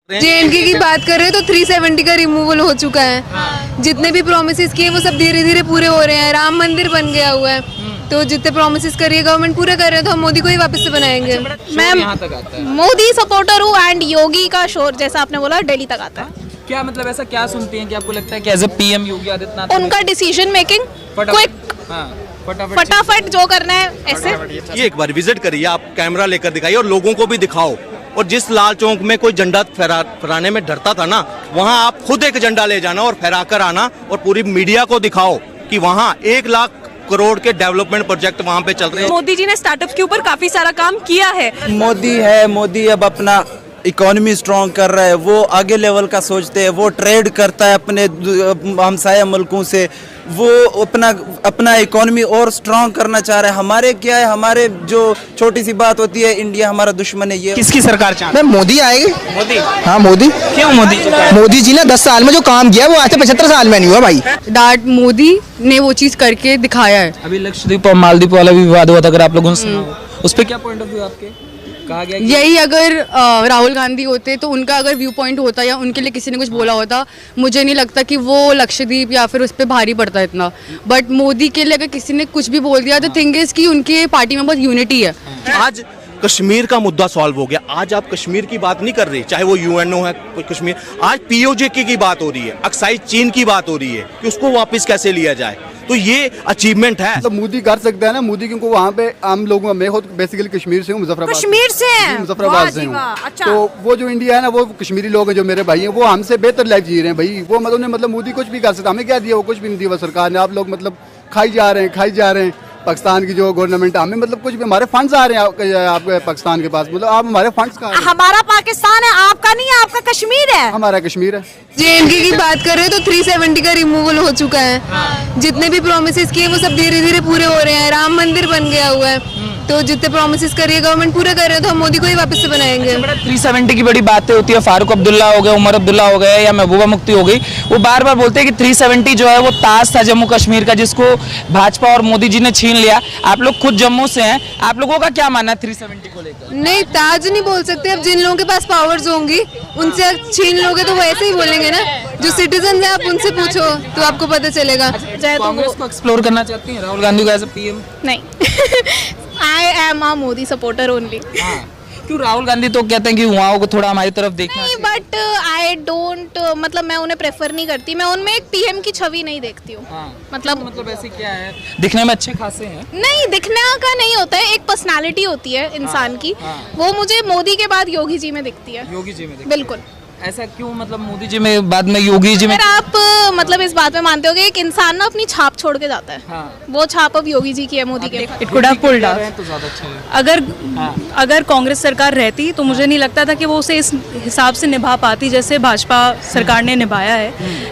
JNK की बात कर रहे हैं तो 370 का रिमूवल हो चुका है। जितने भी प्रोमिसेस किए वो सब धीरे धीरे पूरे हो रहे हैं। राम मंदिर बन गया हुआ है, तो जितने प्रोमिसेस कर रही है गवर्नमेंट पूरे कर रहे हैं, तो हम मोदी को ही वापस से बनाएंगे। मैं मोदी सपोर्टर हूँ एंड योगी का शोर जैसा आपने बोला दिल्ली तक आता है। क्या मतलब ऐसा क्या सुनती हैं कि आपको लगता है कि as a PM Yogi Adityanath उनका डिसीजन मेकिंग क्विक, फटाफट जो करना है ऐसे। ये एक बार विजिट करिए, आप कैमरा लेकर दिखाइए और लोगों को भी दिखाओ। और जिस लाल चौक में कोई झंडा फहराने में डरता था ना, वहाँ आप खुद एक झंडा ले जाना और फहरा कर आना और पूरी मीडिया को दिखाओ कि वहाँ 1 लाख करोड़ के डेवलपमेंट प्रोजेक्ट वहाँ पे चल रहे हैं। मोदी जी ने स्टार्टअप के ऊपर काफी सारा काम किया है। मोदी अब अपना इकोनॉमी स्ट्रॉन्ग कर रहा है, वो आगे लेवल का सोचते हैं, वो ट्रेड करता है अपने हमसाया मुल्कों से, वो अपना इकोनॉमी और स्ट्रॉन्ग करना चाह रहा है। हमारे क्या है, हमारे जो छोटी सी बात होती है इंडिया हमारा दुश्मन है, ये किसकी सरकार चाहते हैं? मोदी आएगी। मोदी? हाँ मोदी। क्यों मोदी जी? मोदी जी ने 10 साल में जो काम किया वो आज से 75 साल में नहीं हुआ भाई। डाट मोदी ने वो चीज करके दिखाया है। अभी लक्षद्वीप और मालदीप वाला भी विवाद हुआ था, अगर आप लोगों ने सुना हो, उस पर क्या पॉइंट ऑफ व्यू आपके? कहा गया यही अगर राहुल गांधी होते तो उनका अगर व्यू पॉइंट होता या उनके लिए किसी ने कुछ बोला होता, मुझे नहीं लगता कि वो लक्षद्वीप या फिर उस पर भारी पड़ता इतना। बट मोदी के लिए अगर किसी ने कुछ भी बोल दिया तो थिंग इज कि उनके पार्टी में बहुत यूनिटी है। आज कश्मीर का मुद्दा सॉल्व हो गया। आज आप कश्मीर की बात नहीं कर रही, चाहे वो यूएनओ है कोई कश्मीर। आज पीओजे की बात हो रही है, अक्साई चीन की बात हो रही है कि उसको वापस कैसे लिया जाए। तो ये अचीवमेंट है। तो मोदी कर सकता है ना, मोदी क्योंकि वहाँ पे आम लोगों, मैं खुद बेसिकली कश्मीर से हूँ, मुजफ्फराबाद से हूँ। अच्छा। तो वो जो इंडिया है ना, वो कश्मीरी लोग हैं जो मेरे भाई हैं, वो हमसे बेहतर लाइफ जी रहे हैं भाई। वो मतलब मोदी कुछ भी कर सकता, हमें क्या दिया, वो कुछ भी नहीं दिया सरकार ने। आप लोग मतलब खाई जा रहे हैं पाकिस्तान की जो गवर्नमेंट, हमें मतलब कुछ भी, हमारे फंड्स आ रहे हैं आपके पाकिस्तान के पास, मतलब आप हमारे फंड्स का। हमारा पाकिस्तान है, आपका नहीं है, आपका कश्मीर है। हमारा कश्मीर है। जेएनके की बात कर रहे हैं तो 370 का रिमूवल हो चुका है। जितने भी प्रोमिसेस किए वो सब धीरे धीरे पूरे हो रहे हैं। राम मंदिर बन गया हुआ है, तो जितने प्रोमिसेस कर रही है गवर्नमेंट पूरे कर रहे हैं, तो हम मोदी को ही वापस से बनाएंगे। 370 की बड़ी बातें होती है, फारूक अब्दुल्ला हो गए, उमर अब्दुल्ला हो गए या महबूबा मुफ्ती हो गई, वो बार बार बोलते हैं कि 370 जो है वो ताज था जम्मू कश्मीर का, जिसको भाजपा और मोदी जी ने छीन लिया। आप लोग खुद जम्मू से हैं, आप लोगों का क्या मानना है 370 को लेकर? नहीं, ताज नहीं बोल सकते। अब जिन लोगों के पास पावर्स होंगी उनसे छीन लोगे तो वो ऐसे ही बोलेंगे ना। जो सिटीजन है आप उनसे पूछो तो आपको पता चलेगा। कांग्रेस को एक्सप्लोर करना चाहती हैं राहुल गांधी को एज ए पीएम? नहीं I am a Modi supporter only. क्यों राहुल गांधी तो कहते हैं कि युवाओं को थोड़ा हमारी तरफ देखना नहीं, बट आई डोंट, मतलब मैं उन्हें प्रेफर नहीं करती। मैं उनमें एक पीएम की छवि नहीं देखती हूँ। मतलब ऐसे क्या है, दिखने में अच्छे खासे हैं? नहीं, दिखने का नहीं होता है, एक पर्सनालिटी होती है इंसान की। वो मुझे मोदी के बाद योगी जी में दिखती है। योगी जी में बिल्कुल। ऐसा क्यों, मतलब मोदी जी में बाद में योगी जी में? अगर आप मतलब इस बात में मानते हो कि एक इंसान ना अपनी छाप छोड़ के जाता है, वो छाप अब योगी जी की है, मोदी के। It could have pulled off. तो ज्यादा अच्छा है। अगर कांग्रेस सरकार रहती तो मुझे नहीं लगता था कि वो उसे इस हिसाब से निभा पाती जैसे भाजपा सरकार ने निभाया है।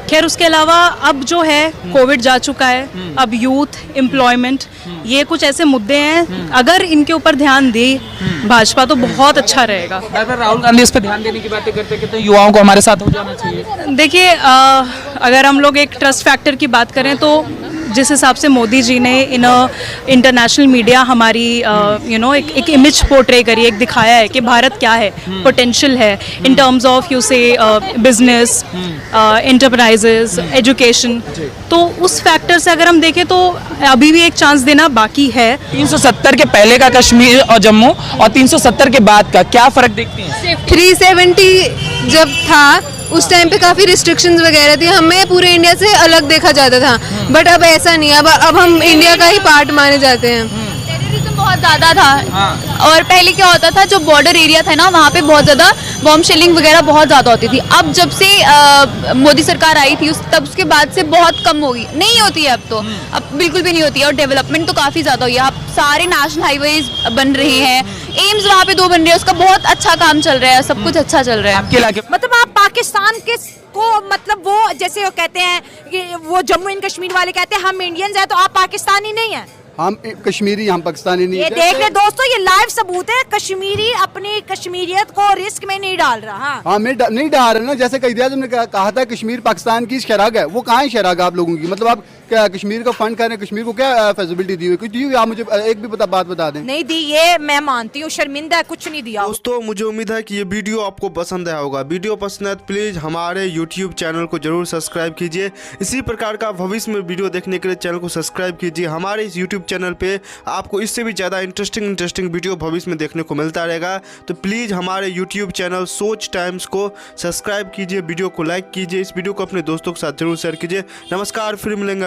खैर, उसके अलावा अब जो है कोविड जा चुका है, अब यूथ एम्प्लॉयमेंट, ये कुछ ऐसे मुद्दे हैं, अगर इनके ऊपर ध्यान दे भाजपा तो बहुत अच्छा रहेगा। राहुल गांधी इस पर ध्यान देने की बातें करते हैं, युवाओं को हमारे साथ हो जाना चाहिए। देखिए, अगर हम लोग एक ट्रस्ट फैक्टर की बात करें तो जिस हिसाब से मोदी जी ने इन इंटरनेशनल मीडिया हमारी एक इमेज पोर्ट्रे करी, एक दिखाया है कि भारत क्या है, पोटेंशियल है इन टर्म्स ऑफ यू से बिजनेस, एंटरप्राइजेस, एजुकेशन, तो उस फैक्टर से अगर हम देखें तो अभी भी एक चांस देना बाकी है। 370 के पहले का कश्मीर और जम्मू और 370 के बाद का क्या फर्क देखती हैं? 370 जब था उस टाइम पे काफी रिस्ट्रिक्शंस वगैरह थी, हमें पूरे इंडिया से अलग देखा जाता था। बट अब ऐसा नहीं है, अब हम इंडिया का ही पार्ट माने जाते हैं। टेररिज्म बहुत ज़्यादा था। और पहले क्या होता था, जो बॉर्डर एरिया था ना, वहाँ पे बहुत ज़्यादा बॉम्ब शेलिंग वगैरह बहुत ज़्यादा होती थी। अब जब से मोदी सरकार आई थी तब उसके बाद से बहुत कम हो गई, नहीं होती है अब तो, अब बिल्कुल भी नहीं होती है। और डेवलपमेंट तो काफ़ी ज़्यादा हुई है, अब सारे नेशनल हाईवेज बन रहे हैं, एम्स वहाँ पे 2 बन रहे हैं, उसका बहुत अच्छा काम चल रहा है, सब कुछ अच्छा चल रहा है। आपके इलाके मतलब आप पाकिस्तान के को, मतलब वो जैसे वो कहते हैं कि वो जम्मू एंड कश्मीर वाले कहते हैं हम इंडियंस हैं, तो आप पाकिस्तानी नहीं हैं? हम कश्मीरी, हम पाकिस्तानी नहीं। ये देख ले दोस्तों, ये लाइव सबूत है, कश्मीरी अपनी कश्मीरियत को रिस्क में नहीं डाल रहा। हाँ, मैं नहीं डाल रहा ना। जैसे कई दिया तुमने कहा था कश्मीर पाकिस्तान की शराग है, वो कहाँ है शराग आप लोगों की? मतलब आप क्या कश्मीर का फंड कर रहे हैं, कश्मीर को क्या फैसिलिटी दी हुई, कुछ दी हुई? आप मुझे एक भी बात बता दें। नहीं दी, ये मैं मानती हूँ, शर्मिंदा है, कुछ नहीं दिया। दोस्तों मुझे उम्मीद है कि ये वीडियो आपको पसंद आया होगा। वीडियो पसंद है तो प्लीज़ हमारे यूट्यूब चैनल को जरूर सब्सक्राइब कीजिए। इसी प्रकार का भविष्य में वीडियो देखने के लिए चैनल को सब्सक्राइब कीजिए। हमारे इस यूट्यूब चैनल पे आपको इससे भी ज़्यादा इंटरेस्टिंग वीडियो भविष्य में देखने को मिलता रहेगा। तो प्लीज़ हमारे यूट्यूब चैनल सोच टाइम्स को सब्सक्राइब कीजिए, वीडियो को लाइक कीजिए, इस वीडियो को अपने दोस्तों के साथ जरूर शेयर कीजिए। नमस्कार, फिर मिलेंगे